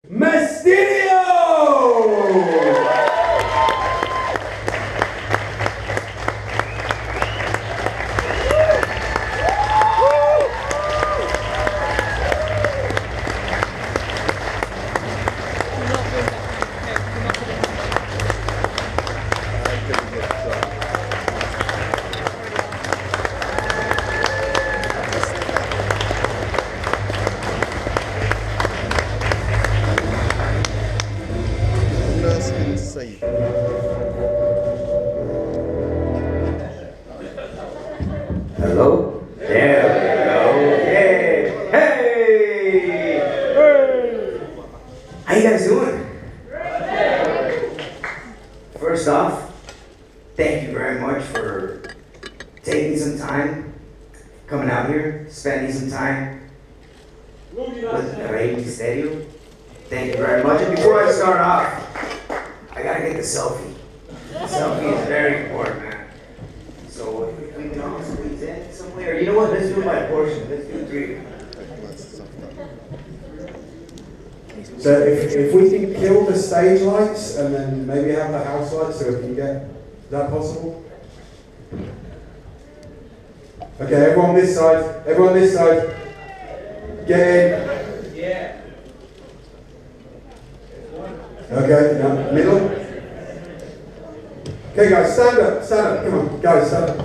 Mysterio! Hello? There we go. Hey! Hey! How you guys doing? First off, thank you very much for taking some time, coming out here, spending some time with Mysterio. Thank you very much. And before I start off, I gotta get the selfie. The selfie is very important, man. So if we can all squeeze in somewhere, you know what? Let's do it by portion. Let's do 3. So if we can kill the stage lights and then maybe have the house lights so we can get, is that possible? Okay, everyone this side, everyone this side. Get in. Yeah. Okay, now, middle. Okay guys, stand up, come on, guys, stand up.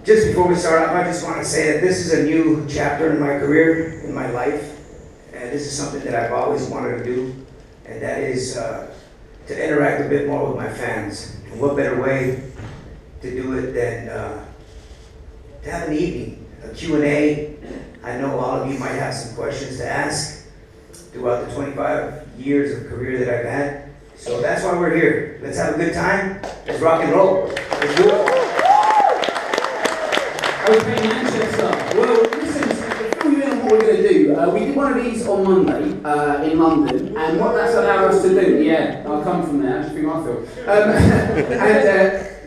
Just before we start off, I just want to say that this is a new chapter in my career, in my life, and this is something that I've always wanted to do, and that is to interact a bit more with my fans. And what better way to do it than to have an evening, a Q&A. I know all of you might have some questions to ask throughout the 25 years of career that I've had, so that's why we're here. Let's have a good time. Let's rock and roll. Let's do it. Okay, Manchester. Well, listen, before we know what we're going to do, we did one of these on Monday in London, and what that's allowed us to do, yeah, I'll come from there, how do you think I feel?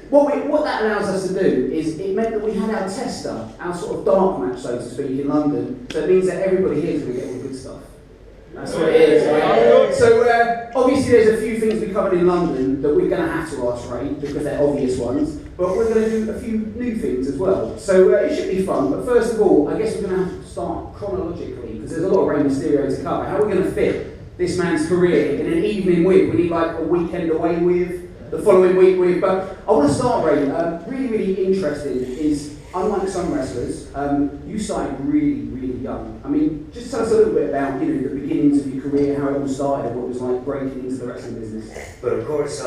What that allows us to do is it meant that we had our tester, our sort of dark match, so to speak, in London, so it means that everybody here is going to get all the good stuff. That's what it is, right? So obviously there's a few things we covered in London that we're going to have to ask Ray because they're obvious ones, but we're going to do a few new things as well. So it should be fun, but first of all, I guess we're going to have to start chronologically because there's a lot of Ray Mysterio to cover. How are we going to fit this man's career in an evening with? We need like a weekend away with, the following week with, but I want to start, Ray, really interesting is, unlike some wrestlers, you started really young. I mean, just tell us a little bit about, the beginnings of your career, how it all started, and what it was like breaking into the wrestling business. But of course,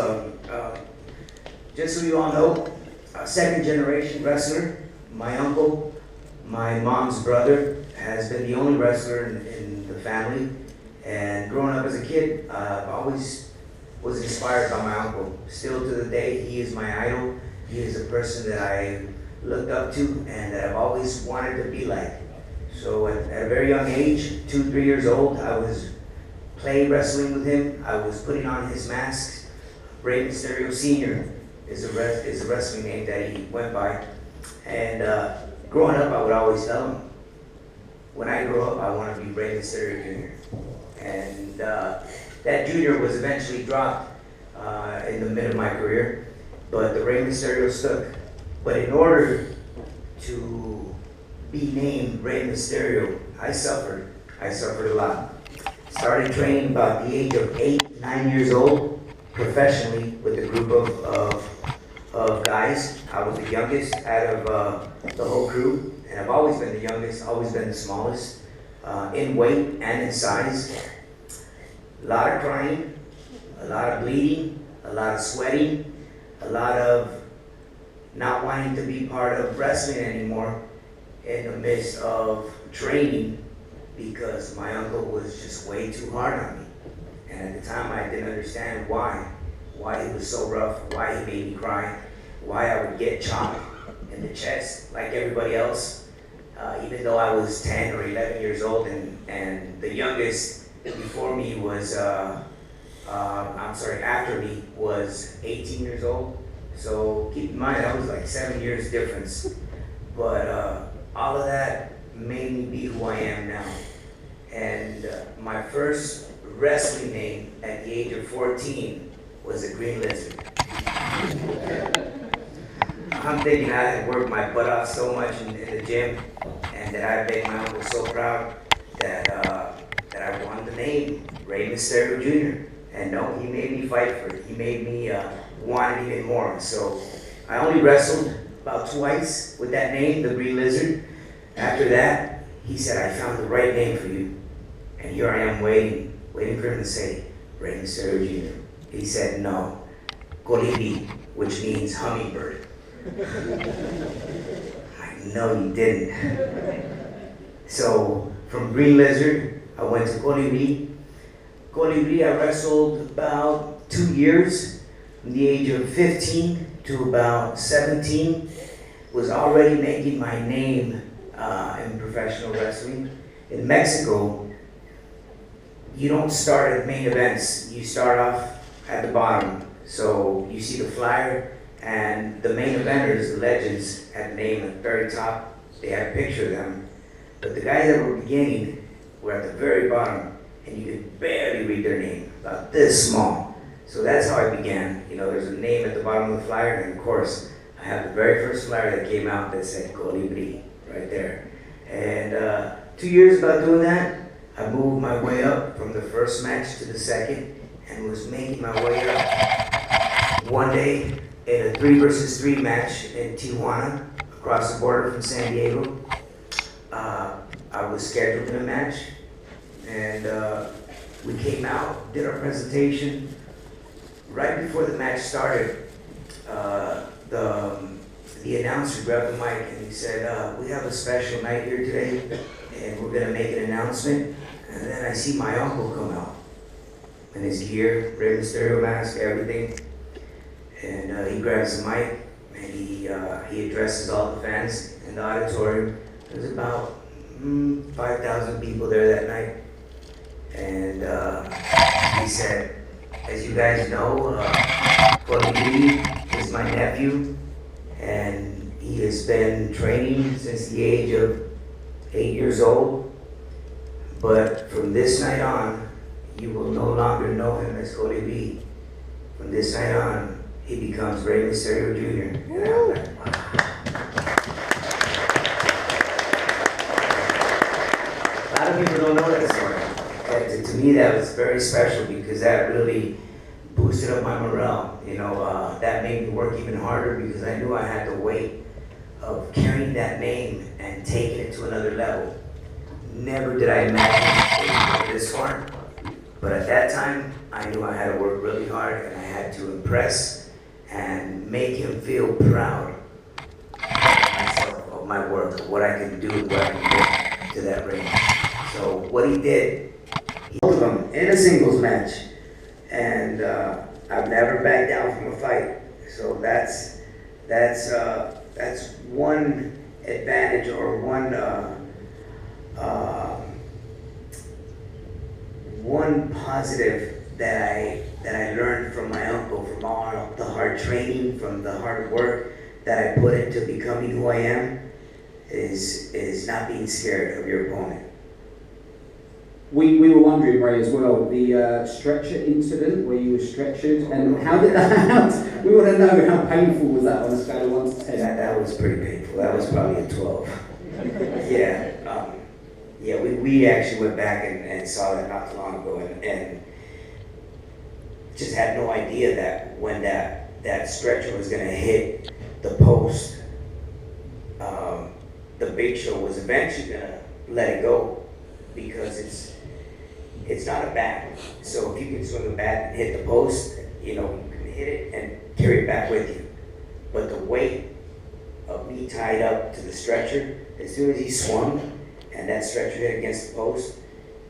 just so you all know, a second generation wrestler, my uncle, my mom's brother, has been the only wrestler in the family. And growing up as a kid, I always was inspired by my uncle. Still to the day, he is my idol. He is a person that I looked up to and that I've always wanted to be like. So at a very young age, 2, 3 years old, I was playing wrestling with him. I was putting on his masks. Rey Mysterio Sr. is a wrestling name that he went by. And growing up, I would always tell him, when I grow up, I want to be Rey Mysterio Jr. And that junior was eventually dropped in the mid of my career, but the Rey Mysterio stuck. But in order to be named Rey Mysterio, I suffered a lot. Started training about the age of 8, 9 years old, professionally with a group of guys. I was the youngest out of the whole crew, and I've always been the youngest, always been the smallest, in weight and in size. A lot of crying, a lot of bleeding, a lot of sweating, a lot of not wanting to be part of wrestling anymore in the midst of training because my uncle was just way too hard on me. And at the time I didn't understand why he was so rough, why he made me cry, why I would get chopped in the chest like everybody else, even though I was 10 or 11 years old, and the youngest before me was, after me was 18 years old. So keep in mind, that was like 7 years difference. But all of that made me be who I am now. And my first wrestling name at the age of 14 was the Green Lizard. I'm thinking I had worked my butt off so much in the gym, and that I made my uncle so proud that I wanted the name Rey Mysterio Jr. And no, he made me fight for it. He made me want it even more. So I only wrestled about twice with that name, the Green Lizard. After that, he said, I found the right name for you. And here I am waiting for him to say, Rey Mysterio Jr. He said, no, Colibri, which means hummingbird. I know you didn't. So from Green Lizard, I went to Colibri. Colibri, I wrestled about 2 years, from the age of 15 to about 17. Was already making my name in professional wrestling. In Mexico, you don't start at main events, you start off at the bottom. So you see the flyer, and the main eventers, the legends, had the name at the very top. They had a picture of them. But the guys that were beginning were at the very bottom, and you could barely read their name, about this small. So that's how I began. You know, there's a name at the bottom of the flyer, and of course, I have the very first flyer that came out that said Colibri right there. And 2 years about doing that, I moved my way up from the first match to the second, and was making my way up. One day, in a 3 versus 3 match in Tijuana, across the border from San Diego, I was scheduled in a match, and we came out, did our presentation. Right before the match started, the announcer grabbed the mic and he said, we have a special night here today, and we're gonna make an announcement. And then I see my uncle come out in his gear, Rey Mysterio mask, everything. And he grabs the mic and he addresses all the fans in the auditorium. There's about 5,000 people there that night. And he said, as you guys know, Colibri is my nephew, and he has been training since the age of 8 years old. But from this night on, you will no longer know him as Colibri. From this night on, he becomes Rey Mysterio Jr. And I'm like, wow. A lot of people don't know that story. And to me, that was very special because that really boosted up my morale. You know, that made me work even harder because I knew I had the weight of carrying that name and taking it to another level. Never did I imagine it would go this far, but at that time, I knew I had to work really hard and I had to impress and make him feel proud of myself, of my work, of what I can do, what I can get to that ring. So what he did, he held them in a singles match, and I've never backed down from a fight. So that's one advantage or one positive that I learned from my uncle, from all the hard training, from the hard work that I put into becoming who I am, is not being scared of your opponent. We were wondering, Ray, as well, the stretcher incident where you were stretchered, and how did that, we want to know how painful was that on a scale of 1 to 10? That was pretty painful. That was probably a 12. Yeah, we actually went back and saw that not too long ago, and just had no idea that when that stretcher was going to hit the post, the Big Show was eventually going to let it go because it's not a bat. So if you can swing a bat and hit the post, you know, you can hit it and carry it back with you. But the weight of me tied up to the stretcher. As soon as he swung and that stretcher hit against the post,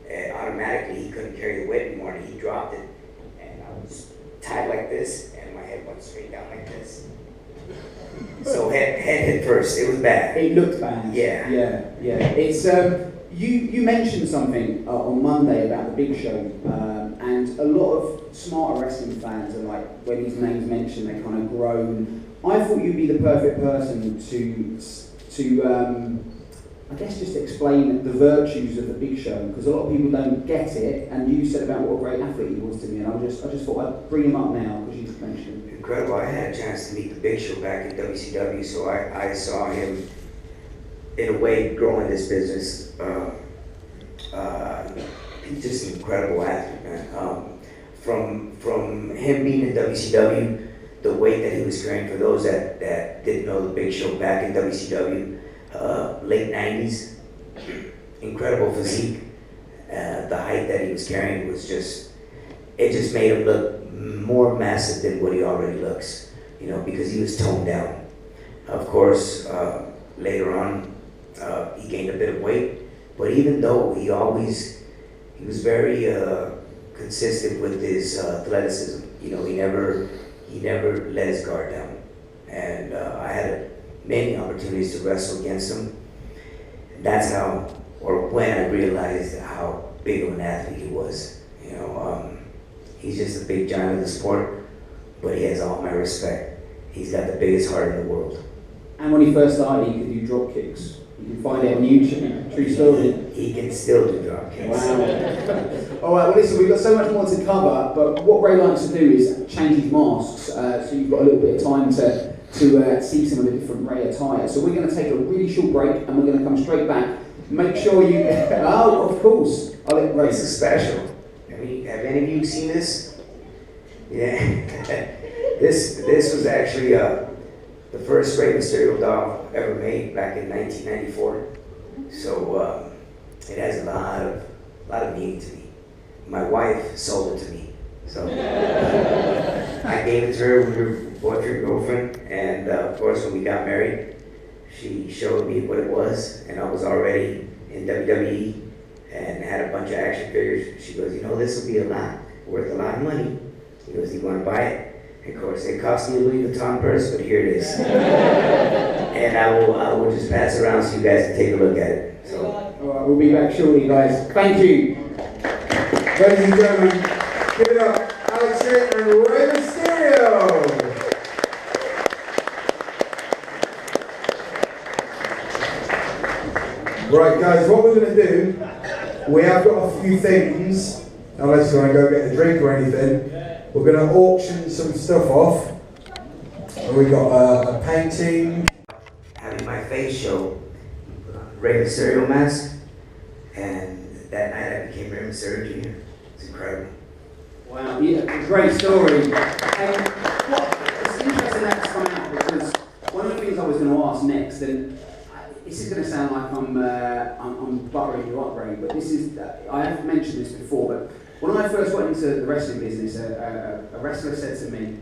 automatically he couldn't carry the weight anymore and he dropped it. And I was tied like this and my head went straight down like this. So head hit first. It was bad. It looked bad. Yeah. Yeah. It's you mentioned something on Monday about the Big Show, and a lot of smarter wrestling fans are like, when his name's mentioned, they kind of groan. I thought you'd be the perfect person to I guess just explain the virtues of the Big Show, because a lot of people don't get it, and you said about what a great athlete he was to me, and I just thought I'd bring him up now because you mentioned him. Incredible. I had a chance to meet the Big Show back in WCW, so I saw him in a way growing this business. He's just an incredible athlete, man. From him being in WCW, the weight that he was carrying, for those that didn't know the Big Show back in WCW, late 90s, incredible physique. The height that he was carrying was it just made him look more massive than what he already looks, because he was toned down. Of course, later on, he gained a bit of weight, but even though he was very consistent with his athleticism. He never let his guard down, and I had many opportunities to wrestle against him. And that's how, or when I realized how big of an athlete he was. He's just a big giant of the sport, but he has all my respect. He's got the biggest heart in the world. And when he first started, he could do drop kicks. You can find it on YouTube. True story. He can still do drop kicks. Wow. All right, well listen, we've got so much more to cover, but what Ray likes to do is change his masks, so you've got a little bit of time to see some of the different Ray attire. So we're going to take a really short break, and we're going to come straight back. Make sure you... Oh, of course. I'll let Ray... This is special. Have any of you seen this? Yeah. This was actually the first Rey Mysterio doll ever made back in 1994. So it has a lot of meaning to me. My wife sold it to me. So I gave it to her when we were boyfriend, girlfriend, and of course when we got married, she showed me what it was, and I was already in WWE and had a bunch of action figures. She goes, this will be worth a lot of money. He goes, you want to buy it? And of course, it cost me a Louis Vuitton purse, but here it is. And I will just pass it around so you guys can take a look at it. So. All right, we'll be back shortly, guys. Thank you. Ladies and gentlemen, give it up, Alex Shane and Rey Mysterio. Right, guys, what we're going to do, we have got a few things, unless you want to go get a drink or anything. We're going to auction some stuff off. We got a painting. Having my face show, Rey Mysterio mask, and that night I became Rey Mysterio Jr. It's incredible. Wow, yeah, great story. It's interesting that's coming out, because one of the things I was going to ask next, and this is going to sound like I'm buttering you up, Ray, but this is, I have mentioned this before, but when I first went into the wrestling business, a wrestler said to me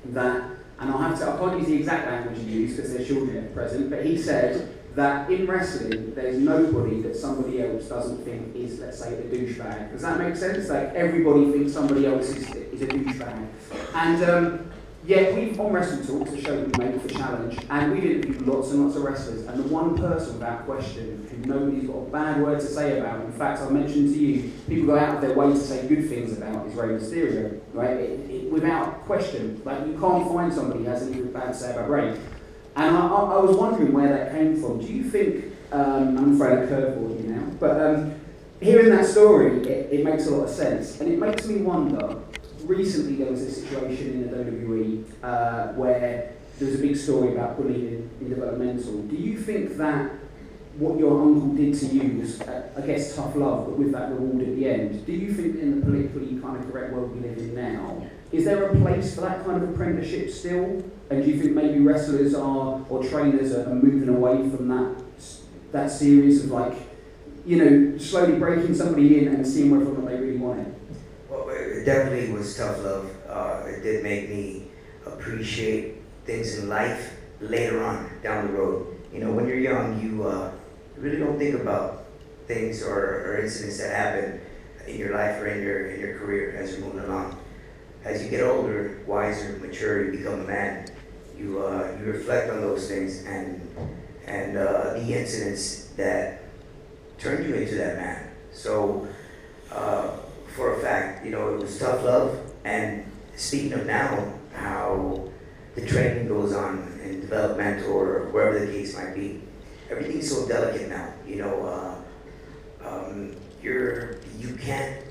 that, and I can't use the exact language he used because there's children at present, but he said that in wrestling, there's nobody that somebody else doesn't think is, let's say, a douchebag. Does that make sense? Like, everybody thinks somebody else is a douchebag. And yeah, we've on Wrestle Talks, the show we made for Challenge, and we've interviewed lots and lots of wrestlers, and the one person without question who nobody's got a bad word to say about, in fact, I've mentioned to you, people go out of their way to say good things about, is Rey Mysterio, right? Without question. Like, you can't find somebody who has anything bad to say about Rey. And I was wondering where that came from. Do you think, I'm afraid I curveballed you now, but hearing that story, it makes a lot of sense, and it makes me wonder. Recently there was a situation in the WWE where there was a big story about bullying in developmental. Do you think that what your uncle did to you was, I guess, tough love, but with that reward at the end? Do you think in the politically kind of correct world we live in now, is there a place for that kind of apprenticeship still? And do you think maybe wrestlers or trainers are moving away from that series of, like, slowly breaking somebody in and seeing whether or not they really want it? Well, it definitely was tough love. It did make me appreciate things in life later on down the road. You know, when you're young, you really don't think about things or incidents that happen in your life or in your career as you're moving along. As you get older, wiser, mature, you become a man. You reflect on those things and the incidents that turned you into that man. So, for a fact, you know, it was tough love. And speaking of now, how the training goes on in development or wherever the case might be, everything's so delicate now. You know, you can't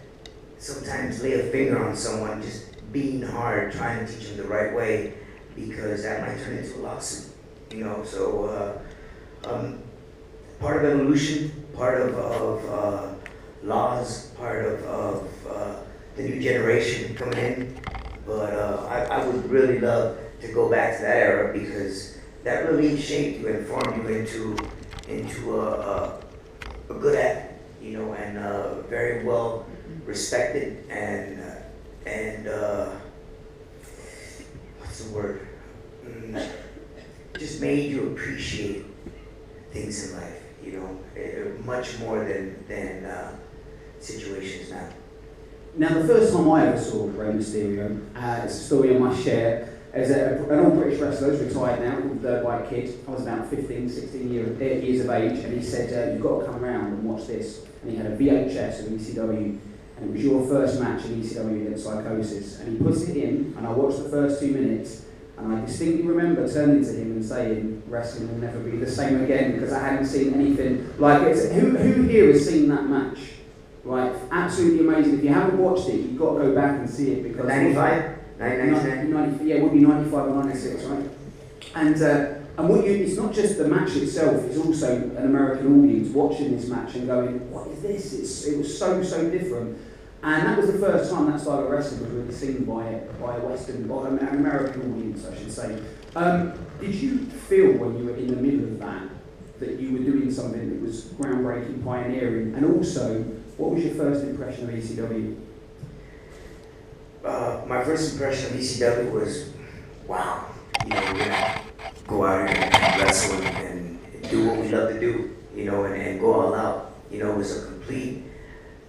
sometimes lay a finger on someone just being hard, trying to teach them the right way, because that might turn into a lawsuit. You know, so part of evolution, part of laws, part of the new generation coming in. But I would really love to go back to that era, because that really shaped you and formed you into a good athlete, you know, and very well respected and what's the word? Just made you appreciate things in life, you know, much more than situations now. Now, the first time I ever saw Rey Mysterio, it's a story I must share. As an old British wrestler, who's retired now, called the White Kid. I was about 15, 16 years of age, and he said, you've got to come around and watch this. And he had a VHS of ECW, and it was your first match in ECW against Psychosis. And he puts it in, and I watched the first 2 minutes, and I distinctly remember turning to him and saying, wrestling will never be the same again, because I hadn't seen anything like it. Who here has seen that match? Right, absolutely amazing. If you haven't watched it, you've got to go back and see it, because 95? 90, yeah, it would be 95 or 96, right? And it's not just the match itself, it's also an American audience watching this match and going, what is this? It was so different. And that was the first time that style of wrestling was really seen by a Western, or an American audience, I should say. Did you feel when you were in the middle of that you were doing something that was groundbreaking, pioneering, and also, what was your first impression of ECW? My first impression of ECW was, wow, you know, we're gonna go out here and wrestle and do what we love to do, you know, and go all out. You know, it was a complete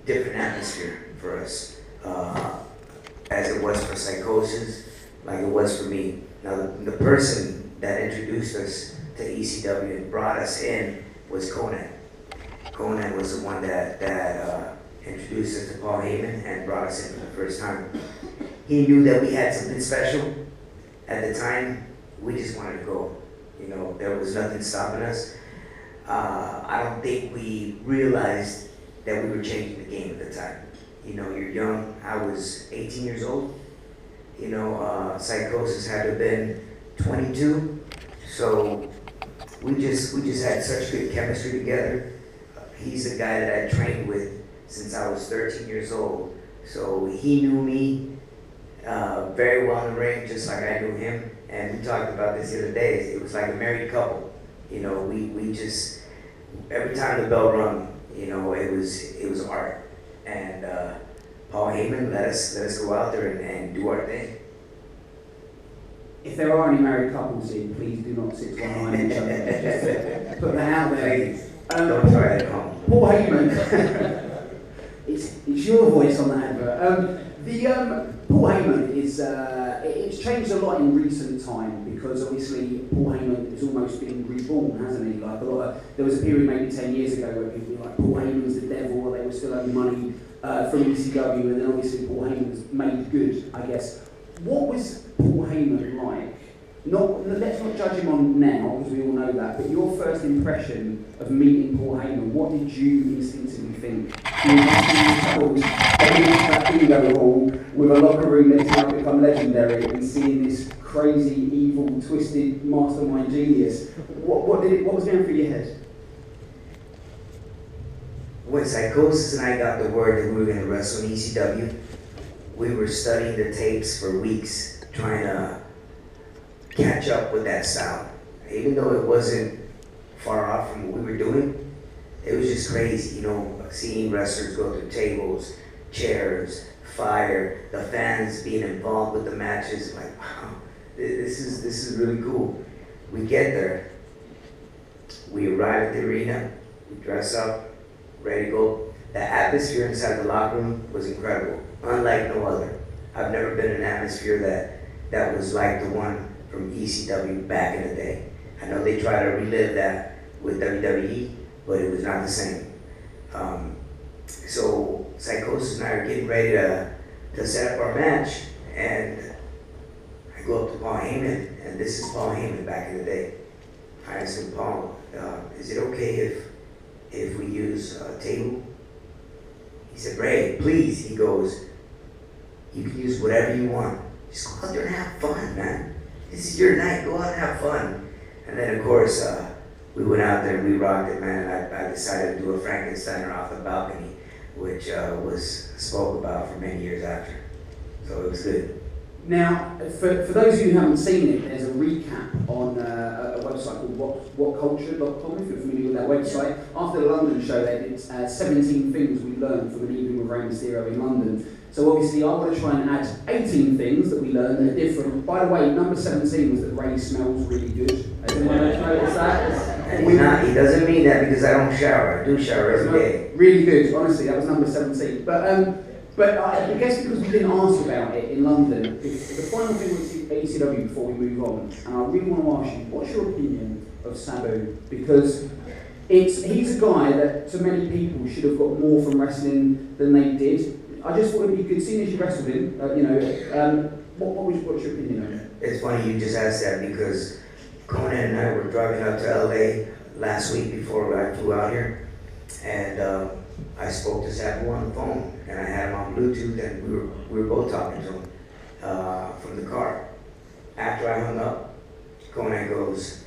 different atmosphere for us, as it was for Psychosis, like it was for me. Now, the person that introduced us to ECW and brought us in was Conan. Conan was the one that introduced us to Paul Heyman and brought us in for the first time. He knew that we had something special. At the time, we just wanted to go. You know, there was nothing stopping us. I don't think we realized that we were changing the game at the time. You know, you're young. I was 18 years old. You know, Psychosis had to have been 22. So we just had such good chemistry together. He's the guy that I trained with since I was 13 years old. So he knew me very well in the ring, just like I knew him. And we talked about this the other day. It was like a married couple. You know, we just, every time the bell rung, you know, it was art. And Paul Heyman let us go out there and do our thing. If there are any married couples here, please do not sit behind each other. Just put that out there. Don't try it at home. Paul Heyman. it's your voice on the advert. Paul Heyman is it's changed a lot in recent time, because obviously Paul Heyman has almost been reborn, hasn't he? Like there was a period maybe 10 years ago where people were like, Paul Heyman's the devil, or they were still owing money from ECW, and then obviously Paul Heyman's made good, I guess. What was Paul Heyman like? Let's not judge him on now, because we all know that, but your first impression of meeting Paul Heyman, what did you instinctively think? You must be in trouble that bingo hall with a locker room that's now become legendary, and seeing this crazy, evil, twisted mastermind genius. What was going through your head? When Psychosis and I got the word that we were going to wrestle in ECW, we were studying the tapes for weeks, trying to catch up with that sound. Even though it wasn't far off from what we were doing, it was just crazy, you know, seeing wrestlers go through tables, chairs, fire, the fans being involved with the matches. Like, wow, this is really cool. we get there, we arrive at the arena, we dress up, ready to go. The atmosphere inside the locker room was incredible, unlike no other. I've never been in an atmosphere that was like the one from ECW back in the day. I know they try to relive that with WWE, but it was not the same. So Psychosis and I are getting ready to set up our match, and I go up to Paul Heyman, and this is Paul Heyman back in the day. I asked him, Paul, is it okay if we use a table? He said, Ray, please. He goes, you can use whatever you want. Just go out there and have fun, man. This is your night. Go out and have fun. And then, of course, we went out there and we rocked it, man. And I decided to do a Frankensteiner off the balcony, which was spoke about for many years after. So it was good. Now, for those of you who haven't seen it, there's a recap on a website called whatculture.com, if you're familiar with that website. After the London show, they did 17 things we learned from an evening with Rey Mysterio in London. So obviously I want to try and add 18 things that we learned that are different. By the way, number 17 was that Ray smells really good. Has anyone else noticed that? And he doesn't mean that because I don't shower. I do shower every day. Really good, honestly, that was number 17. But I guess because we didn't ask about it in London, the final thing with ECW before we move on, and I really want to ask you, what's your opinion of Sabu? Because he's a guy that to many people should have got more from wrestling than they did. I just thought it'd be good, seeing as you wrestled him, what's your opinion on it? It's funny you just asked that because Conan and I were driving up to LA last week before I flew out here, and I spoke to Sabu on the phone, and I had him on Bluetooth, and we were both talking to him from the car. After I hung up, Conan goes,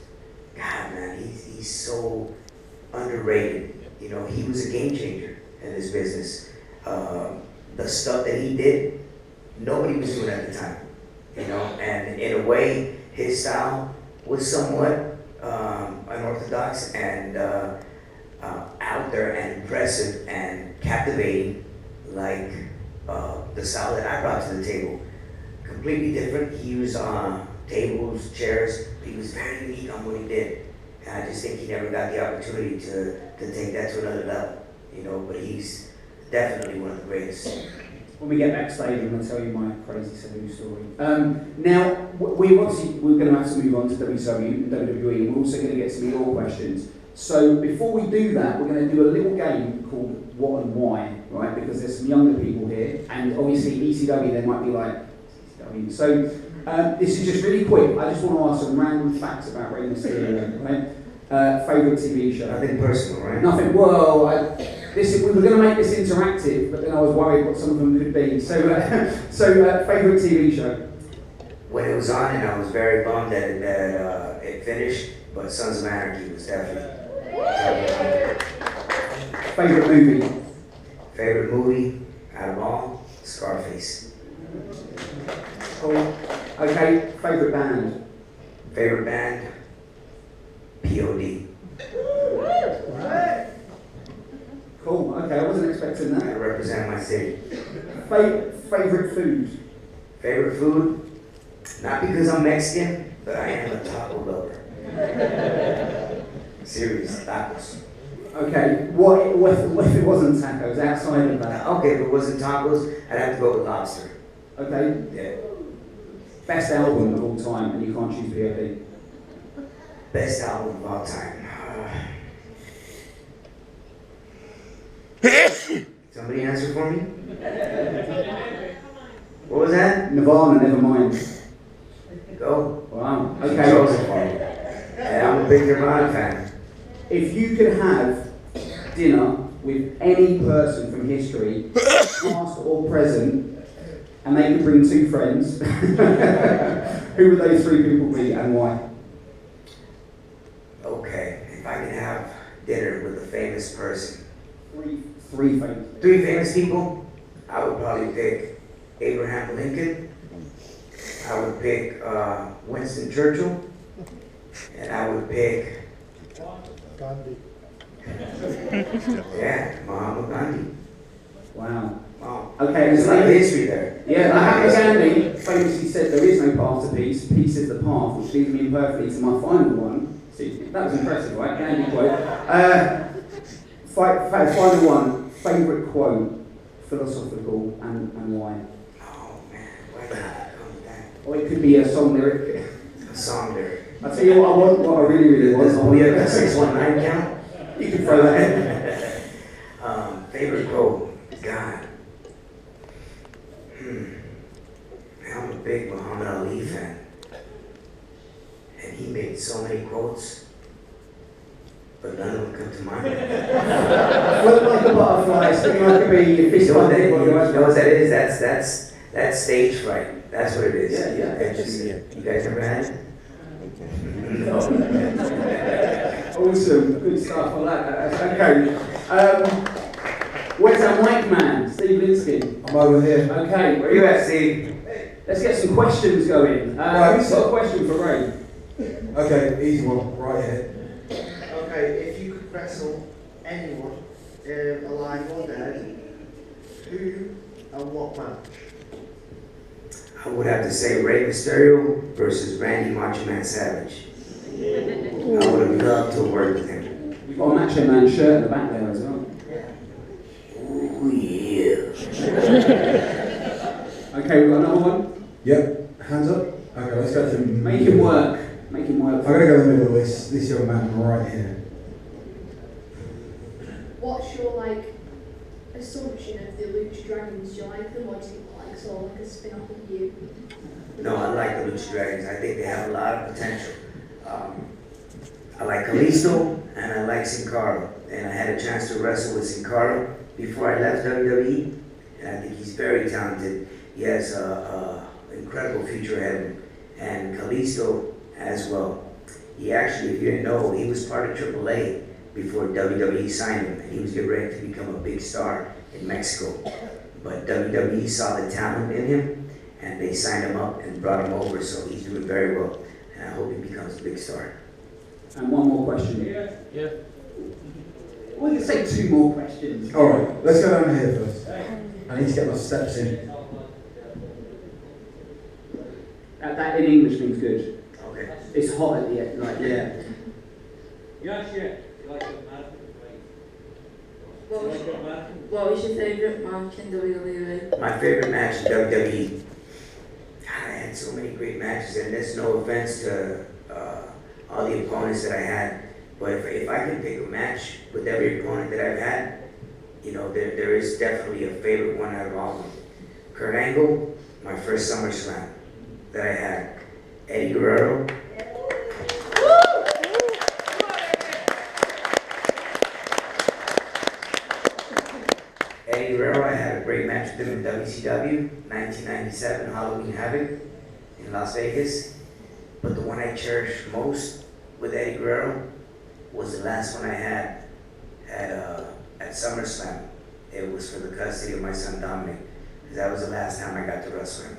God, man, he's so underrated. You know, he was a game changer in this business. The stuff that he did, nobody was doing at the time. You know, and in a way, his style was somewhat unorthodox and out there and impressive and captivating, like the style that I brought to the table. Completely different. He used tables, chairs. He was very unique on what he did, and I just think he never got the opportunity to take that to another level. You know, but he's definitely one of the greatest. When we get backstage, I'm going to tell you my crazy Sabu story. Now, we're going to have to move on to WWE and WWE, and we're also going to get some of your questions. So before we do that, we're going to do a little game called What and Why, right? Because there's some younger people here, and obviously ECW, they might be like, ECW. So this is just really quick. I just want to ask some random facts about Rey Mysterio, right? Favourite TV show? Nothing personal, right? Nothing, well, we were going to make this interactive, but then I was worried what some of them could be. So favourite TV show? When it was on, and I was very bummed that it finished, but Sons of Anarchy was definitely. Favorite movie? Favorite movie out of all? Scarface. Cool. Okay, favorite band? Favorite band? POD. Cool. Okay, I wasn't expecting I that. represent my city. Favorite food? Favorite food? Not because I'm Mexican, but I am a taco lover. Serious, tacos. Okay, what if it wasn't tacos, outside of that? Okay, if it wasn't tacos, I'd have to go with lobster. Okay. Yeah. Best album of all time, and you can't choose POD. Best album of all time. Somebody answer for me? What was that? Nirvana, Nevermind. Go. Wow. She Okay. chose it for me. And I'm a big Nirvana fan. If you could have dinner with any person from history, past or present, and they could bring two friends, who would those three people be and why? Okay, if I could have dinner with a famous person. Three famous. Three famous people, I would probably pick Abraham Lincoln, I would pick Winston Churchill, and I would pick Gandhi. Yeah, Mahatma Gandhi. Wow. Wow. Okay, There's a lot of history there. Yeah, Mahatma Gandhi. famously said there is no path to peace, peace is the path, which leads me perfectly to my final one. See, that was impressive, right? Dandy quote. Final one, favourite quote, philosophical, and why? Oh man, why did I come with that? Or it could be a song lyric. A song lyric. I'll tell you what I want, what I really want. Oh yeah, that 619 count? You can throw that in. Favorite quote? God. I'm a big Muhammad Ali fan. And he made so many quotes, but none of them come to mind. Float like a butterfly, sting like a bee, your fist like a You know what that is? That's stage fright. That's what it is. Yeah. You guys ever had it? No. Awesome, good stuff. I like that. Okay. Where's our mic man, Steve Linsky? I'm over here. Okay, Where you at, Steve? let's get some questions going. Right. Who's got a question for Ray? Okay, easy one, right here. Okay, if you could wrestle anyone, alive or dead, who and what match? I would have to say Rey Mysterio versus Randy Macho Man Savage. I would have loved to work with him. We've got a Macho Man shirt in the back there as well. Ooh, yeah. Okay, we've got another one. Yep, hands up. Okay, let's go to... Make him work. Make him work. I'm going to go in the middle of this young man right here. What's your assumption of the Lucha Dragons? Do you like them, or do you think like sort of like a spin-off of you? No, I like the Lucha Dragons. I think they have a lot of potential. I like Kalisto and I like Sin Cara. And I had a chance to wrestle with Sin Cara before I left WWE. And I think he's very talented. He has an incredible future ahead of him. And Kalisto as well. He actually, if you didn't know, he was part of AAA before WWE signed him. And he was getting ready to become a big star in Mexico. But WWE saw the talent in him and they signed him up and brought him over. So he's doing very well. And I hope he becomes a big star. And one more question. Yeah. We can say two more questions. Alright, let's go down here first. I need to get my steps in. That in English means good. Okay. It's hot at the end, like, yeah. What was your favourite match in WWE? My favorite match in WWE. God, I had so many great matches, and there's no offense to all the opponents that I had. But if I can pick a match with every opponent that I've had, you know, there is definitely a favorite one out of all of them. Kurt Angle, my first SummerSlam that I had. Eddie Guerrero. Eddie Guerrero, I had a great match with him in WCW, 1997 Halloween Havoc in Las Vegas. But the one I cherish most with Eddie Guerrero was the last one I had at SummerSlam. It was for the custody of my son Dominic, because that was the last time I got to wrestle him.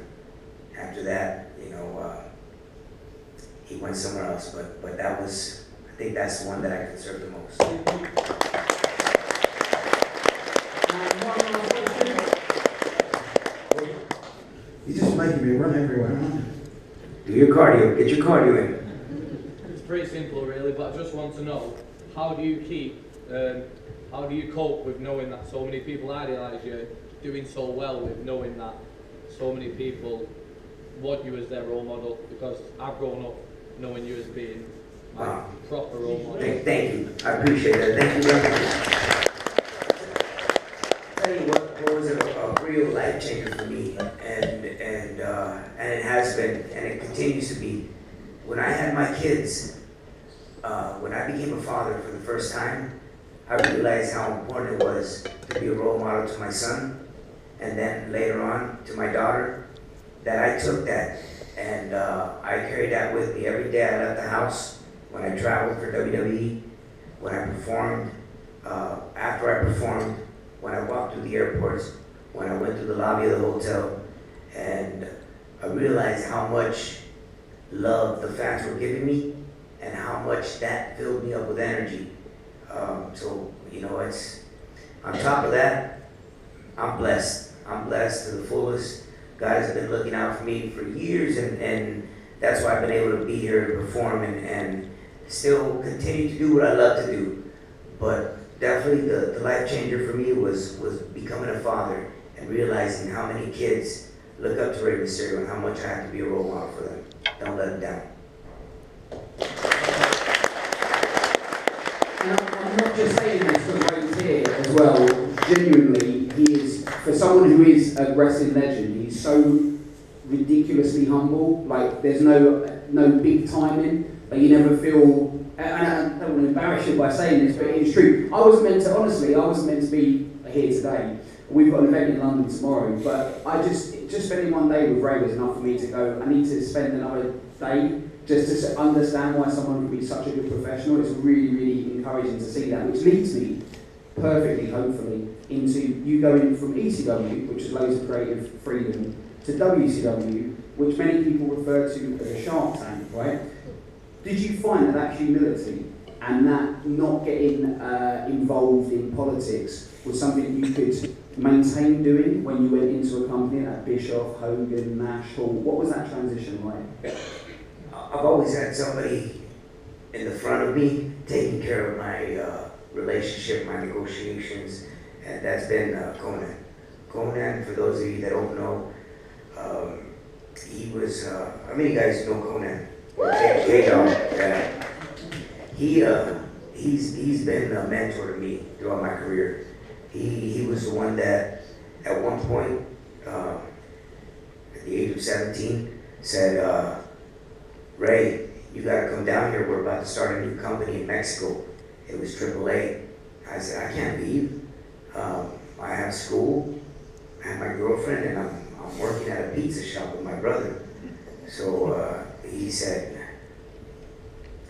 After that, you know, he went somewhere else, but that was, I think that's the one that I conserve the most. You're just making me run everywhere, aren't you? Do your cardio, get your cardio in. It's pretty simple, really, but I just want to know, how do you cope with knowing that so many people idolise you, doing so well with knowing that so many people want you as their role model? Because I've grown up knowing you as being my proper role model. Thank you, I appreciate that. Thank you very much. Tell you what was a real life changer for me, and it has been, and it continues to be. When I had my kids, when I became a father for the first time, I realized how important it was to be a role model to my son, and then later on to my daughter. That I took that, and I carried that with me every day I left the house, when I traveled for WWE, when I performed, after I performed, when I walked through the airports, when I went to the lobby of the hotel, and I realized how much love the fans were giving me, and how much that filled me up with energy. So, you know, it's, on top of that, I'm blessed. I'm blessed to the fullest God has been looking out for me for years, and that's why I've been able to be here to perform and still continue to do what I love to do. But definitely the life changer for me was becoming a father and realizing how many kids look up to Rey Mysterio and how much I have to be a role model for them. Don't let them down. And I'm not just saying this because Rey's here as well. Genuinely, he is, for someone who is a wrestling legend, he's so ridiculously humble. Like, there's no big timing. Like, you never feel, and I don't want to embarrass you by saying this, but it's true. I wasn't meant to be here today. We've got an event in London tomorrow, but I just spending one day with Ray was enough for me to go, I need to spend another day just to understand why someone can be such a good professional. It's really, really encouraging to see that, which leads me perfectly, hopefully, into you going from ECW, which is loads of creative freedom, to WCW, which many people refer to as a Shark Tank, right? Did you find that humility and that not getting involved in politics was something you could maintain doing when you went into a company like Bischoff, Hogan, Nash, Hall? What was that transition like? I've always had somebody in the front of me taking care of my relationship, my negotiations, and that's been Conan. Conan, for those of you that don't know, he was, how many guys know Conan? He's been a mentor to me throughout my career. He was the one that, at one point, at the age of 17, said, Ray, you gotta come down here, we're about to start a new company in Mexico. It was AAA. I said, I can't leave. I have school, I have my girlfriend, and I'm working at a pizza shop with my brother. So he said,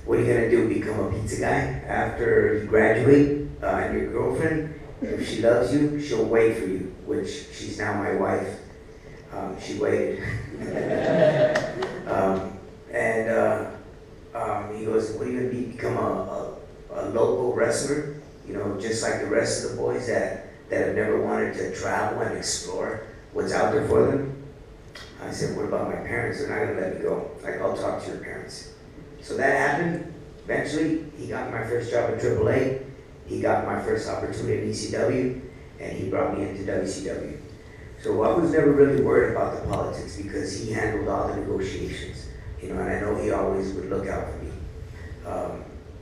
what are you gonna do, become a pizza guy after you graduate? And your girlfriend, if she loves you, she'll wait for you, which she's now my wife. She waited. He goes, what are you gonna become a local wrestler? You know, just like the rest of the boys that have never wanted to travel and explore what's out there for them? I said, what about my parents? They're not gonna let me go. Like, I'll talk to your parents. So that happened. Eventually, he got my first job at AAA. He got my first opportunity at ECW, and he brought me into WCW. So I was never really worried about the politics because he handled all the negotiations, you know, and I know he always would look out for me.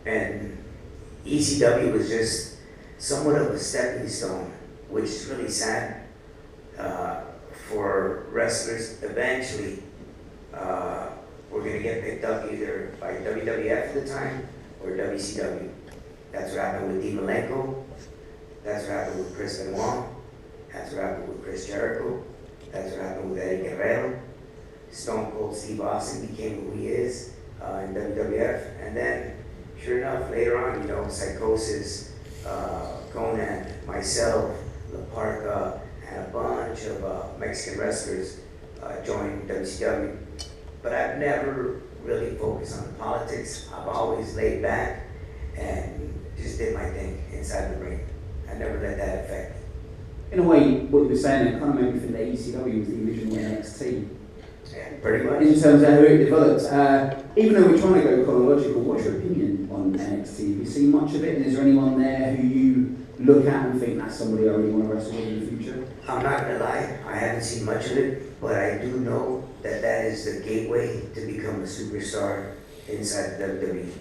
And ECW was just somewhat of a stepping stone, which is really sad for wrestlers. Eventually, we're going to get picked up either by WWF at the time or WCW. That's what happened with Dean Malenko. That's what happened with Chris Benoit. That's what happened with Chris Jericho. That's what happened with Eddie Guerrero. Stone Cold Steve Austin became who he is in WWF. And then, sure enough, later on, you know, Psychosis, Conan, myself, La Parka, and a bunch of Mexican wrestlers joined WCW. But I've never really focused on politics. I've always laid back and just did my thing inside the ring. I never let that affect me. In a way, what you were saying, it kind of made me think that ECW was the original NXT. Yeah, pretty much. In terms of how it developed. Even though we're trying to go chronological, what's your opinion on NXT? Have you seen much of it? And is there anyone there who you look at and think that's somebody I really want to wrestle with in the future? I'm not gonna lie, I haven't seen much of it, but I do know that that is the gateway to become a superstar inside the WWE,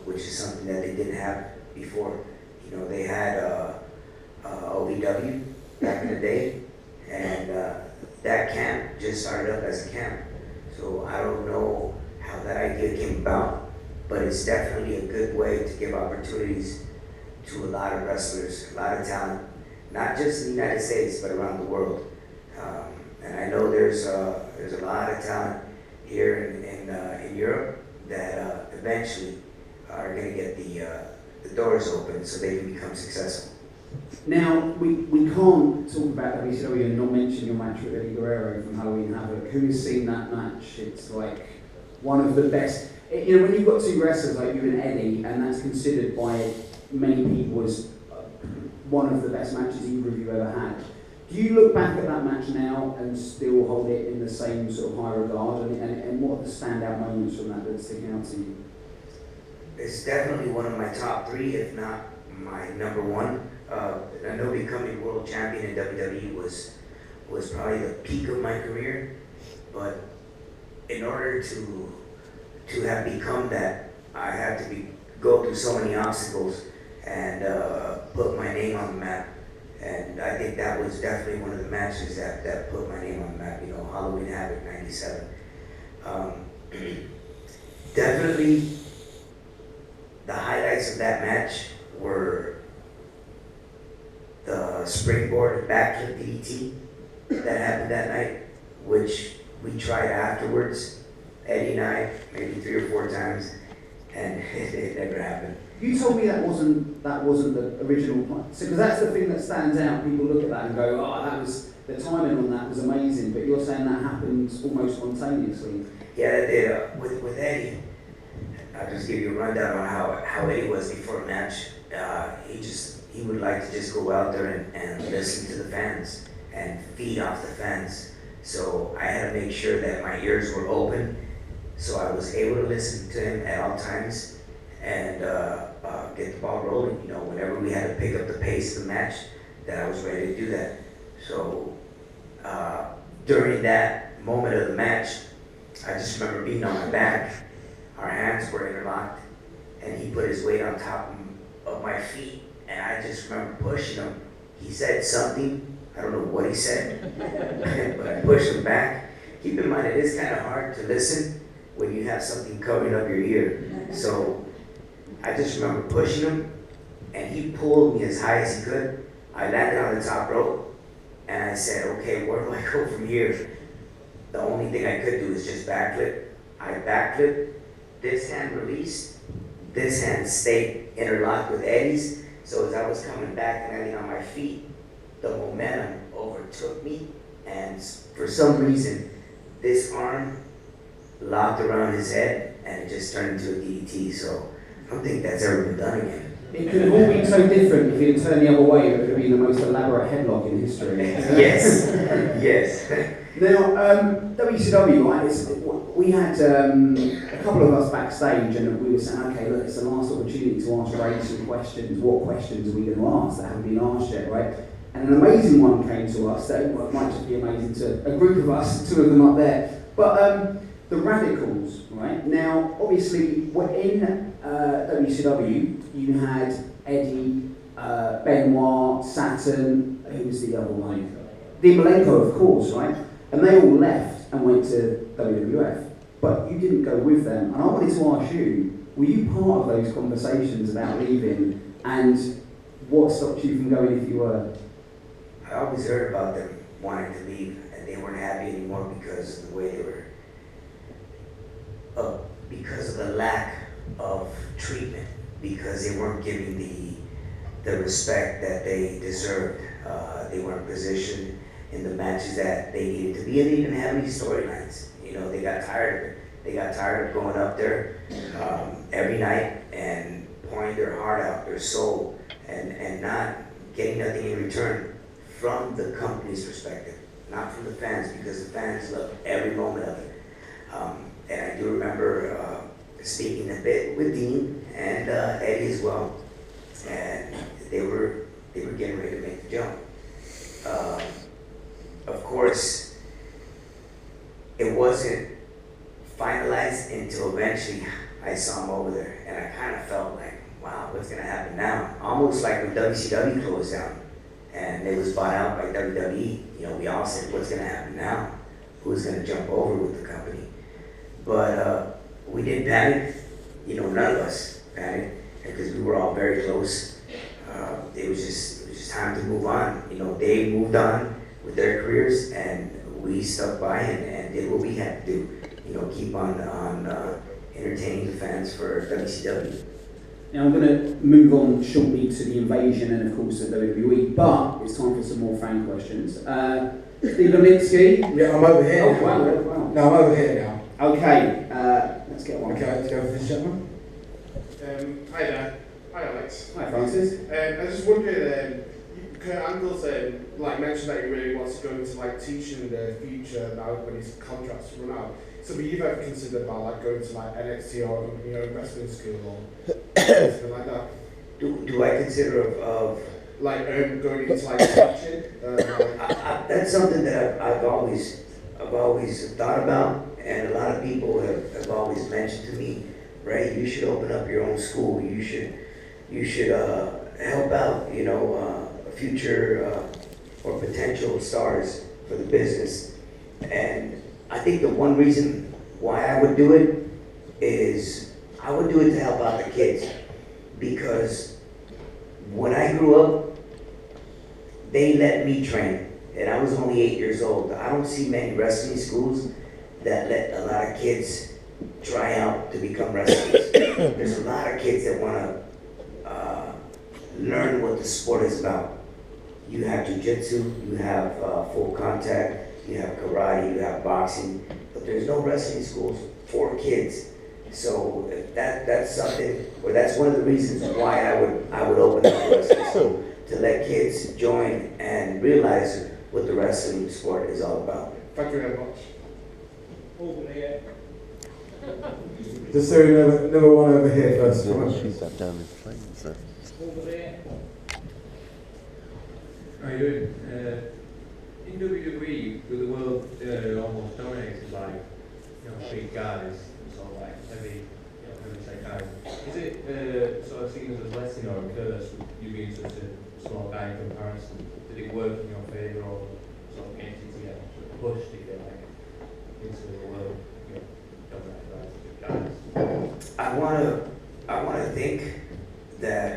which is something that they didn't have before. You know, they had OVW back in the day, and that camp just started up as a camp. So I don't know how that idea came about, but it's definitely a good way to give opportunities to a lot of wrestlers, a lot of talent, not just in the United States, but around the world. And I know there's a lot of talent here in Europe that eventually are going to get the doors open so they can become successful. Now, we can't talk about WCW and not mention your match with Eddie Guerrero from Halloween Havoc. Who has seen that match? It's like one of the best. You know, when you've got two wrestlers like you and Eddie, and that's considered by many people as one of the best matches either of you ever had, Do you look back at that match now and still hold it in the same sort of high regard? And what are the standout moments from that stick out to you? It's definitely one of my top three, if not my number one. I know becoming world champion in WWE was probably the peak of my career, but in order to have become that, I had to go through so many obstacles and put my name on the map. And I think that was definitely one of the matches that put my name on the map, you know, Halloween Havoc 97. Definitely the highlights of that match were the springboard backflip DDT that happened that night, which we tried afterwards, Eddie and I, maybe 3 or 4 times, and it never happened. You told me that wasn't the original plan. So, because that's the thing that stands out. People look at that and go, "Oh, that was the timing on that was amazing." But you're saying that happened almost spontaneously. Yeah, that did. With Eddie, I'll just give you a rundown on how Eddie was before a match. He would like to just go out there and listen to the fans and feed off the fans. So I had to make sure that my ears were open, so I was able to listen to him at all times and get the ball rolling. You know, whenever we had to pick up the pace of the match, that I was ready to do that. So during that moment of the match, I just remember being on my back. Our hands were interlocked, and he put his weight on top of my feet, and I just remember pushing him. He said something. I don't know what he said, but I pushed him back. Keep in mind, it is kind of hard to listen when you have something covering up your ear. So I just remember pushing him, and he pulled me as high as he could. I landed on the top rope, and I said, okay, where do I go from here? The only thing I could do is just backflip. I backflipped, this hand released, this hand stayed interlocked with Eddie's. So as I was coming back and landing on my feet, the momentum overtook me, and for some reason, this arm locked around his head, and it just turned into a DDT. So I don't think that's ever been done again. It could have all been so different if you'd turned the other way. It would have been the most elaborate headlock in history. Yes, yes. Now, WCW, right? We had a couple of us backstage, and we were saying, okay, look, it's the last opportunity to ask Ray some questions. What questions are we going to ask that haven't been asked yet, right? And an amazing one came to us that might just be amazing to a group of us, 2 of them up there. But the Radicals, right? Now, obviously, in WCW, you had Eddie, Benoit, Saturn, who was the other one? The Malenko, of course, right? And they all left and went to WWF. But you didn't go with them. And I wanted to ask you, were you part of those conversations about leaving? And what stopped you from going if you were? I always heard about them wanting to leave, and they weren't happy anymore because of the way they were, because of the lack of treatment, because they weren't giving the respect that they deserved. They weren't positioned in the matches that they needed to be, and they didn't have any storylines. You know, they got tired of it. They got tired of going up there every night and pouring their heart out, their soul, and not getting nothing in return from the company's perspective, not from the fans, because the fans loved every moment of it. And I do remember speaking a bit with Dean and Eddie as well, and they were getting ready to make the jump. Of course, it wasn't finalized until eventually I saw him over there, and I kind of felt like, wow, what's gonna happen now? Almost like when WCW closed down and it was bought out by WWE. You know, we all said, what's gonna happen now? Who's gonna jump over with the company? But we didn't panic. You know, none of us panicked because we were all very close. It was just time to move on. You know, they moved on with their careers, and we stuck by and did what we had to do. You know, keep on entertaining the fans for WCW. Now I'm going to move on shortly to the Invasion and of course the WWE, but it's time for some more fan questions. Steve Lipsky. Yeah, I'm over here. Oh, now. wow. No, I'm over here now. Okay, let's get one. Okay, let's go for this gentleman. Hi there. Hi Alex. Hi Francis. I was just wondering, Kurt Angle's like mentioned that he really wants to go into like teaching in the future now when his contracts run out. So, have you ever considered about like going to like NXT or wrestling school or something like that? Do I consider of like going into like teaching? that's something that I've always thought about, and a lot of people have always mentioned to me, Ray, you should open up your own school. You should help out, future or potential stars for the business. And I think the one reason why I would do it is I would do it to help out the kids, because when I grew up, they let me train, and I was only 8 years old. I don't see many wrestling schools that let a lot of kids try out to become wrestlers. There's a lot of kids that want to learn what the sport is about. You have jiu-jitsu, you have full contact, you have karate, you have boxing, but there's no wrestling schools for kids. So if that's something, or that's one of the reasons why I would open up a wrestling school, to let kids join and realize what the wrestling sport is all about. Thank you very much. Over here. Just do another one over here first. Shoot that down in flames then. Over there. How are you doing? In WWE, with the world almost dominated by big guys, sort of like heavy guys, is it sort of seen as a blessing or a curse with you being such a small guy in comparison? Did it work in your favour or sort of against you to get pushed, if you like, into the world dominated by big guys? I wanna think that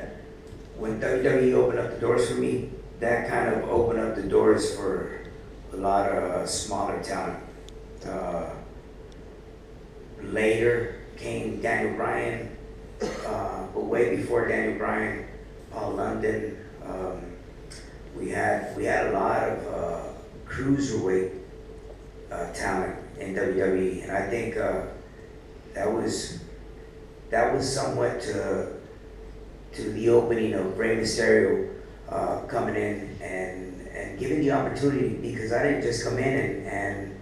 when WWE opened up the doors for me, that kind of opened up the doors for a lot of smaller talent. Later came Daniel Bryan, but way before Daniel Bryan, Paul London. We had a lot of cruiserweight talent in WWE, and I think that was somewhat to the opening of Rey Mysterio coming in and giving the opportunity, because I didn't just come in and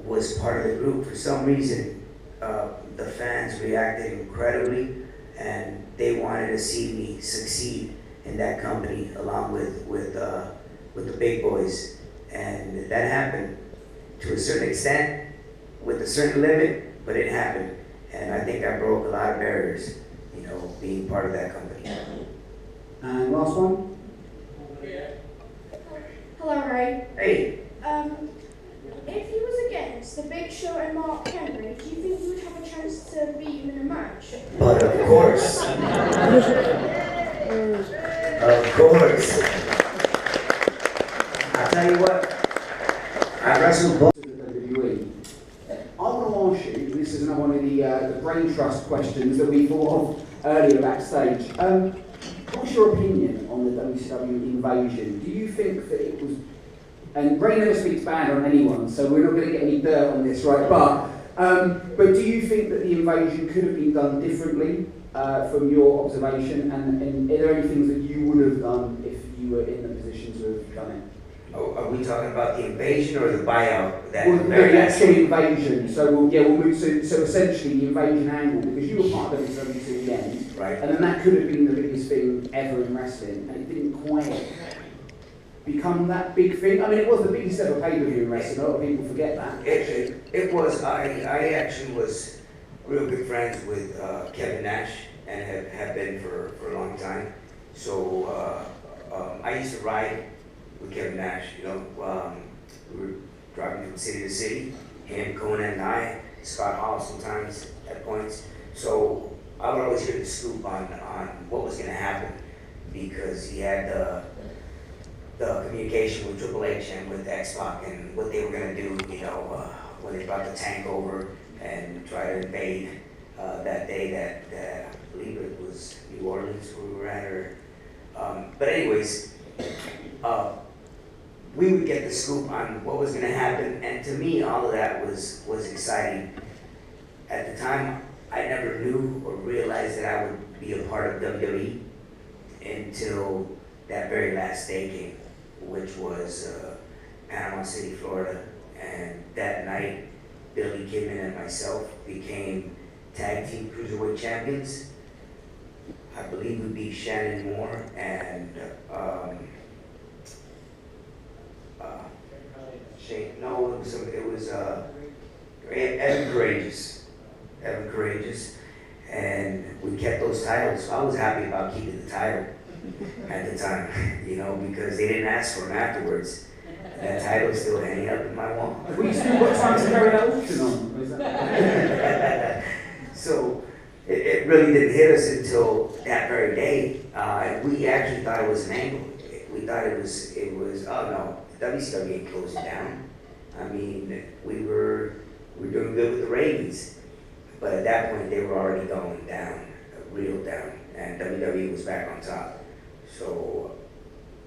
was part of the group. For some reason, the fans reacted incredibly, and they wanted to see me succeed in that company along with the big boys, and that happened to a certain extent, with a certain limit, but it happened, and I think I broke a lot of barriers, being part of that company. And last one. Hello, Ray. Hey. If he was against the Big Show and Mark Henry, do you think he would have a chance to beat him in a match? But of course. Of course. I'll tell you what, I wrestled both. WWE. I want to ask you, this is another one of the brain trust questions that we thought of earlier backstage. What's your opinion on the WCW invasion? Do you think that it was, and Ray never speaks bad on anyone, so we're not going to get any dirt on this, right? But do you think that the invasion could have been done differently from your observation? And are there any things that you would have done if you were in the position to have done it? Oh, are we talking about the invasion or the buyout? Well, no, the actual invasion. So we'll move to essentially the invasion angle, because you were part of it to the end, right? And then that could have been the biggest thing ever in wrestling, and it didn't quite become that big thing. I mean, it was the biggest ever pay-per-view in wrestling. A lot of people forget that. It was. I actually was real good friends with Kevin Nash, and have been for a long time. So I used to ride with Kevin Nash. We were driving from city to city, him, Conan, and I, Scott Hall sometimes at points. So I would always hear the scoop on what was going to happen, because he had the communication with Triple H and with X-Pac and what they were going to do, when they brought the tank over and tried to invade that day that I believe it was New Orleans where we were at. But anyways, we would get the scoop on what was going to happen, and to me, all of that was exciting. At the time, I never knew or realized that I would be a part of WWE until that very last day came, which was Panama City, Florida. And that night, Billy Kidman and myself became tag team cruiserweight champions. I believe we beat Shannon Moore and Shane. No, it was Evan Courageous. Evan Courageous, and we kept those titles. So I was happy about keeping the title at the time, you know, because they didn't ask for them afterwards. That title is still hanging up in my wall. We still got time to carry that auction on. Is that- So it really didn't hit us until that very day, and we actually thought it was an angle. We thought it was. Oh no, WCW ain't closing down. I mean, we were doing good with the ratings, but at that point they were already going down, real down, and WWE was back on top. So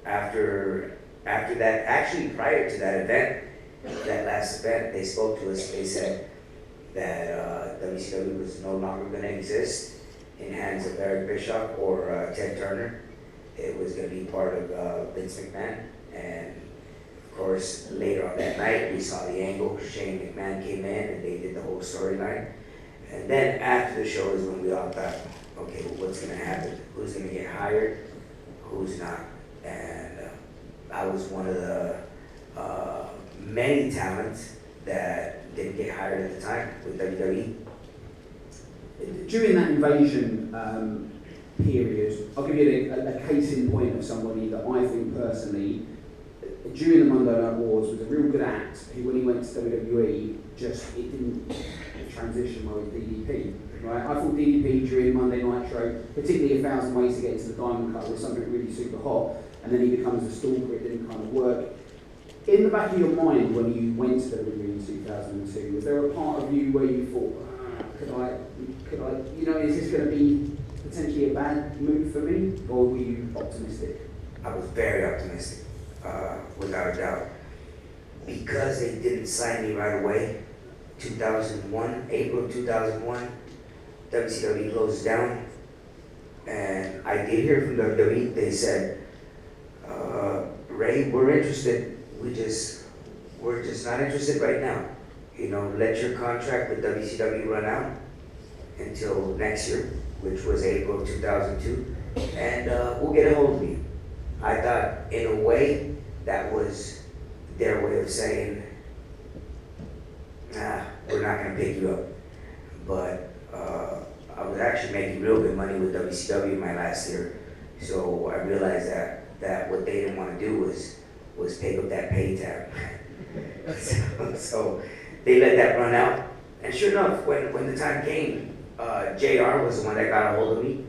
after that, actually prior to that event, that last event, they spoke to us. They said that WCW was no longer going to exist in hands of Eric Bischoff or Ted Turner. It was going to be part of Vince McMahon. And of course, later on that night, we saw the angle. Shane McMahon came in and they did the whole storyline. And then after the show is when we all thought, okay, well, what's going to happen? Who's going to get hired? Who's not? And I was one of the many talents that didn't get hired at the time with WWE. During that invasion period, I'll give you a case in point of somebody that I think personally, during the Monday Night Wars, was a real good act, who when he went to WWE, it didn't transition well with DDP. Right? I thought DDP during Monday Nitro, particularly 1,000 Ways to Get into the Diamond Cut, was something really super hot, and then he becomes a stalker, it didn't kind of work. In the back of your mind, when you went to WWE in 2002, was there a part of you where you thought, could I, you know, is this going to be potentially a bad move for me, or were you optimistic? I was very optimistic, without a doubt. Because they didn't sign me right away, 2001, April 2001, WCW closed down, and I did hear from WWE, they said, Ray, we're interested, we're just not interested right now. You know, let your contract with WCW run out until next year, which was April 2002, and we'll get a hold of you. I thought, in a way, that was their way of saying, we're not going to pick you up. But I was actually making real good money with WCW my last year, so I realized that what they didn't want to do was pick up that pay tab. So they let that run out, and sure enough, when the time came, JR was the one that got a hold of me.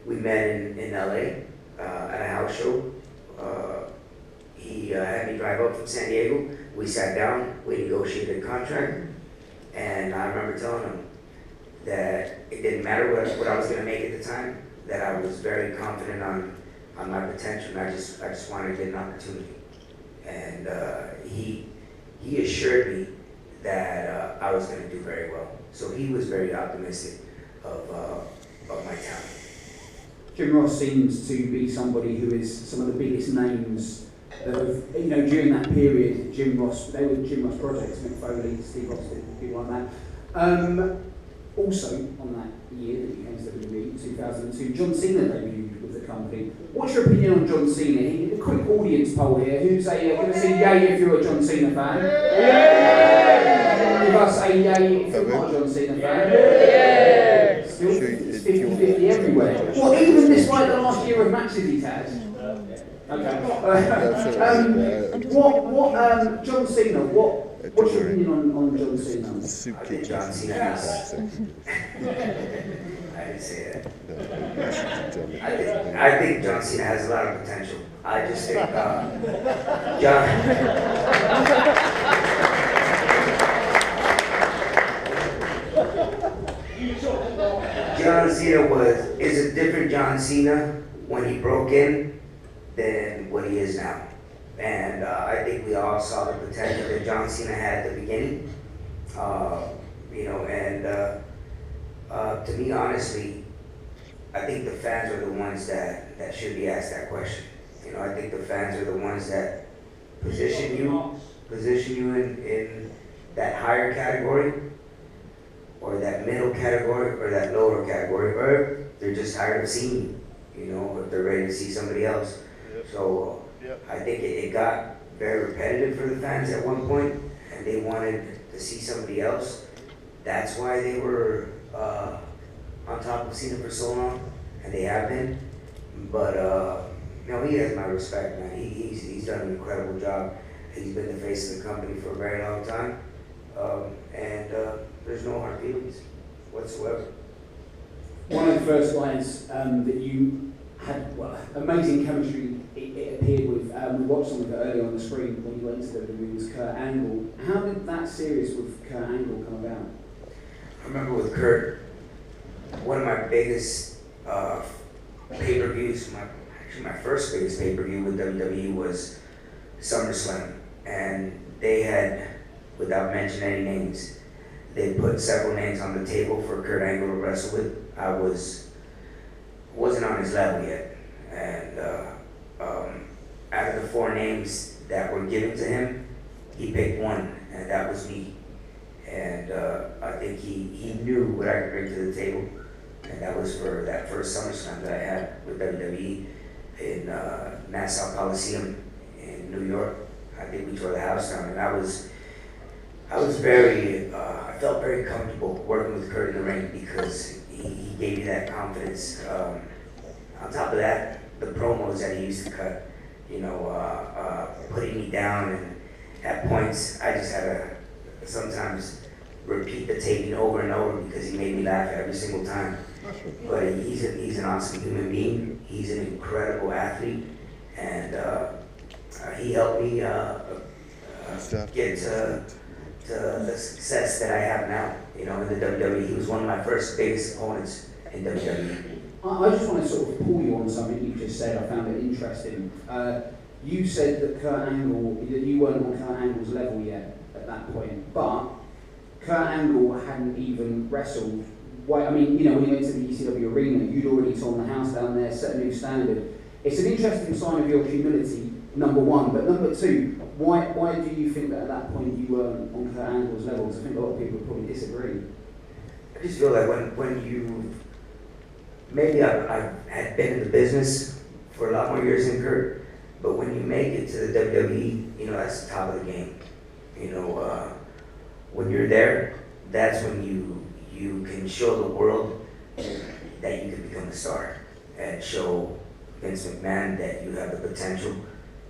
We met in LA at a house show. He had me drive up from San Diego. We sat down, we negotiated a contract, and I remember telling him that it didn't matter what I was going to make at the time, that I was very confident on my potential, and I just wanted to get an opportunity. And he assured me that I was going to do very well. So he was very optimistic of my talent. Jim Ross seems to be somebody who is some of the biggest names that have, you know, during that period, Jim Ross projects, Mick Foley, Steve Austin, people like that. Also, on that year that he came to WWE, 2002, John Cena debuted with the company. What's your opinion on John Cena? A quick audience poll here. Who's going to say yay if you're a John Cena fan? Yeah! Give us a yay if you're not a John Cena fan. Yeah! Still, it's 50-50 everywhere. Well, even despite the last year of matches he's had. Okay. John Cena, what's your opinion on John Cena? I think John Cena has... I didn't say that. I think John Cena has a lot of potential. I just think John Cena is a different John Cena when he broke in than what he is now. And I think we all saw the potential that John Cena had at the beginning. You know, and to me, honestly, I think the fans are the ones that should be asked that question. You know, I think the fans are the ones that position you in that higher category, or that middle category, or that lower category, or they're just tired of seeing you know, or if they're ready to see somebody else. So I think it got very repetitive for the fans at one point, and they wanted to see somebody else. That's why they were on top of Cena for so long, and they have been. But no, he has my respect, man. He's done an incredible job. He's been the face of the company for a very long time, and there's no hard feelings whatsoever. One of the first lines that you had amazing chemistry it appeared with, we watched some of it earlier on the screen when you went to WWE, was Kurt Angle. How did that series with Kurt Angle come about? I remember with Kurt, one of my biggest pay-per-views, my first biggest pay-per-view with WWE was SummerSlam. And they had, without mentioning any names, they put several names on the table for Kurt Angle to wrestle with. I wasn't on his level yet. And out of the 4 names that were given to him, he picked one, and that was me. And I think he knew what I could bring to the table. And that was for that first SummerSlam that I had with WWE in Nassau Coliseum in New York. I think we tore the house down, and I was very, I felt very comfortable working with Kurt in the ring because he gave me that confidence. On top of that, the promos that he used to cut, you know, putting me down, and at points I just had to sometimes repeat the taping over and over because he made me laugh every single time. But he's an awesome human being. He's an incredible athlete, and he helped me get to the success that I have now. You know, in the WWE, he was one of my first biggest opponents in WWE. I just want to sort of pull you on something you just said. I found it interesting. You said that Kurt Angle, that you weren't on Kurt Angle's level yet at that point, but Kurt Angle hadn't even wrestled. I mean, you know, when you went to the ECW arena, you'd already torn the house down there, set a new standard. It's an interesting sign of your humility, number one. But number two, why do you think that at that point you weren't on Kurt Angle's level? Because I think a lot of people would probably disagree. I just feel like when you, maybe I had been in the business for a lot more years than Kurt, but when you make it to the WWE, you know, that's the top of the game. You know, when you're there, that's when you can show the world that you can become a star, and show Vince McMahon that you have the potential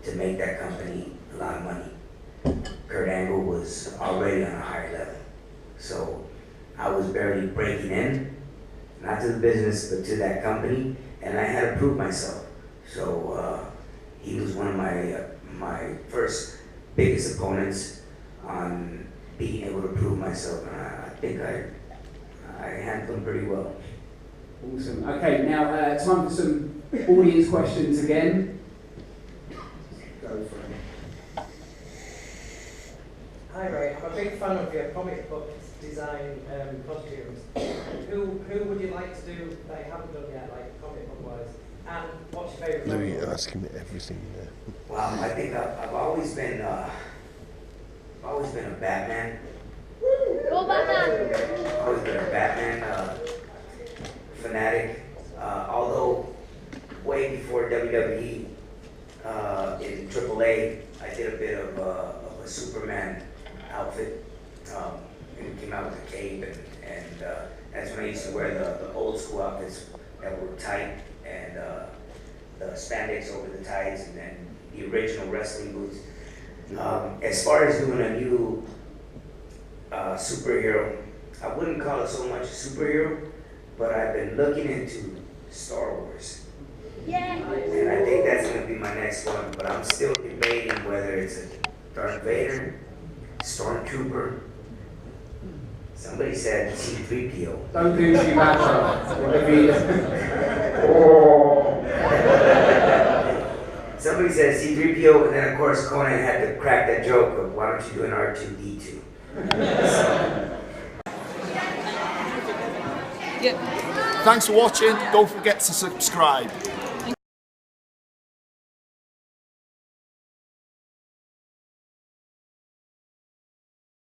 to make that company a lot of money. Kurt Angle was already on a higher level. So I was barely breaking in, not to the business, but to that company, and I had to prove myself. So he was one of my first biggest opponents on being able to prove myself, and I think I handled him pretty well. Awesome. Okay, now time for some audience questions again. Go for it. Hi Ray, I'm a big fan of your comic book design costumes. Who would you like to do that you haven't done yet, like comic book wise? And what's your favourite? No, you're asking me everything there. Wow, I think I've always been a Batman. Go Batman! I've always been a Batman fanatic. Although way before WWE, in AAA, I did a bit of a Superman outfit. And it came out with a cape, and that's when I used to wear the old school outfits that were tight, and the spandex over the tights, and then the original wrestling boots. As far as doing a new superhero, I wouldn't call it so much a superhero, but I've been looking into Star Wars. Yeah. And I think that's going to be my next one, but I'm still debating whether it's a Darth Vader, Stormtrooper. Somebody said C-3PO. Don't do Chewbacca. Somebody said C-3PO, and then of course Conan had to crack that joke of why don't you do an R2-D2? Thanks for watching. Don't forget to subscribe.